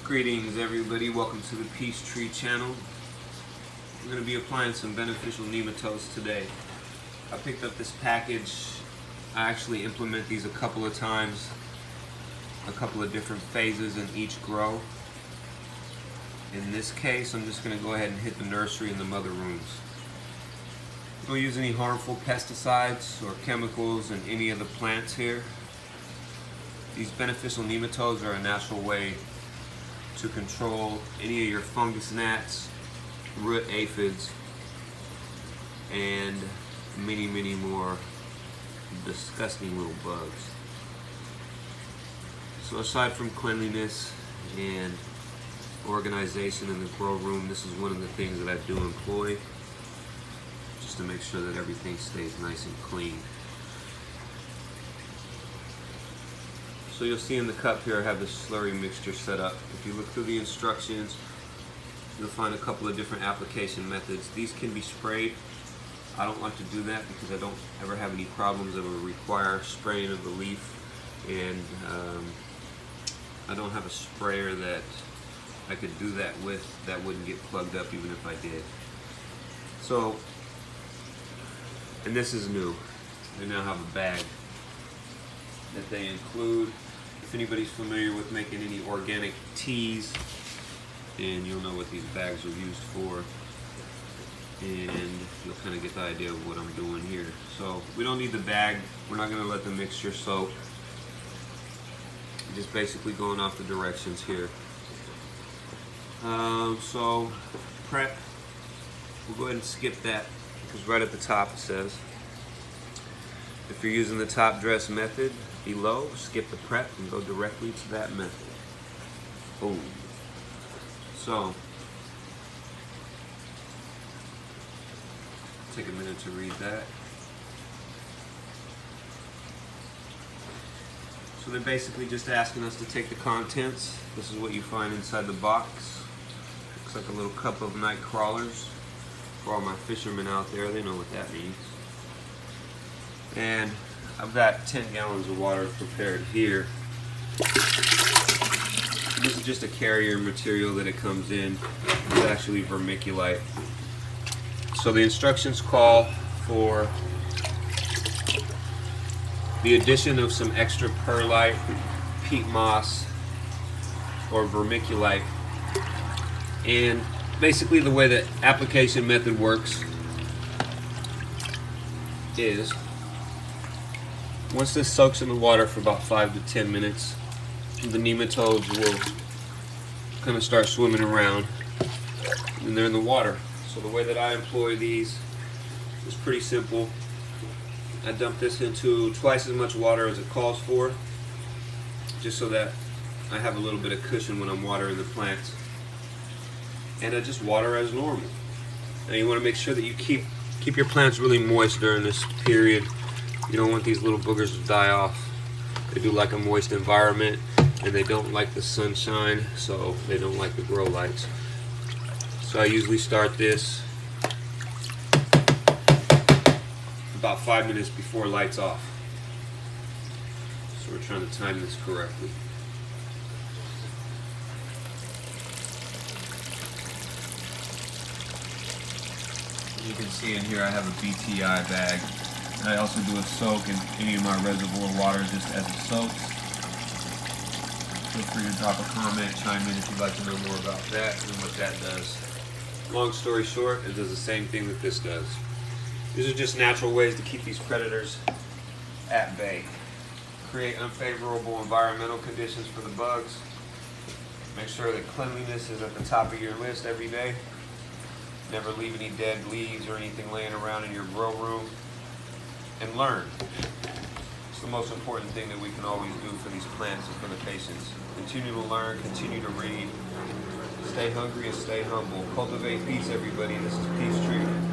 Greetings everybody, welcome to the Peace Tree channel. We're going to be applying some beneficial nematodes today. I picked up this package. I actually implement these a couple of times, a couple of different phases in each grow. In this case, I'm just going to go ahead and hit the nursery and the mother rooms. Don't use any harmful pesticides or chemicals in any of the plants here. These beneficial nematodes are a natural way to control any of your fungus gnats, root aphids, and many more disgusting little bugs. So aside from cleanliness and organization in the grow room, this is one of the things that I do employ just to make sure that everything stays nice and clean. So you'll see in the cup here I have this slurry mixture set up. If you look through the instructions, you'll find a couple of different application methods. These can be sprayed. I don't like to do that because I don't ever have any problems that would require spraying of the leaf, and I don't have a sprayer that I could do that with that wouldn't get plugged up even if I did. So, and this is new. They now have a bag that they include. If anybody's familiar with making any organic teas, and you'll know what these bags are used for, and you'll kind of get the idea of what I'm doing here. So we don't need the bag. We're not going to let the mixture soak. Just basically going off the directions here. So prep, we'll go ahead and skip that because right at the top it says, if you're using the top dress method below, skip the prep and go directly to that method. Boom. So, take a minute to read that. So they're basically just asking us to take the contents. This is what you find inside the box. Looks like a little cup of night crawlers. For all my fishermen out there, they know what that means. And I've got 10 gallons of water prepared here. This is just a carrier material that it comes in. It's actually vermiculite. So the instructions call for the addition of some extra perlite, peat moss, or vermiculite. And basically the way the application method works is, once this soaks in the water for about 5 to 10 minutes, the nematodes will kind of start swimming around and they're in the water. So the way that I employ these is pretty simple. I dump this into twice as much water as it calls for, just so that I have a little bit of cushion when I'm watering the plants. And I just water as normal. Now you want to make sure that you keep your plants really moist during this period. You don't want these little boogers to die off. They do like a moist environment, and they don't like the sunshine, so they don't like the grow lights. So I usually start this about 5 minutes before lights off. So we're trying to time this correctly. You can see in here I have a BTI bag. And I also do a soak in any of my reservoir water just as it soaks. Feel free to drop a comment, chime in if you'd like to know more about that and what that does. Long story short, it does the same thing that this does. These are just natural ways to keep these predators at bay. Create unfavorable environmental conditions for the bugs. Make sure that cleanliness is at the top of your list every day. Never leave any dead leaves or anything laying around in your grow room. And learn. It's the most important thing that we can always do for these plants and for the patients. Continue to learn, continue to read. Stay hungry and stay humble. Cultivate peace, everybody. This is Peace Tree.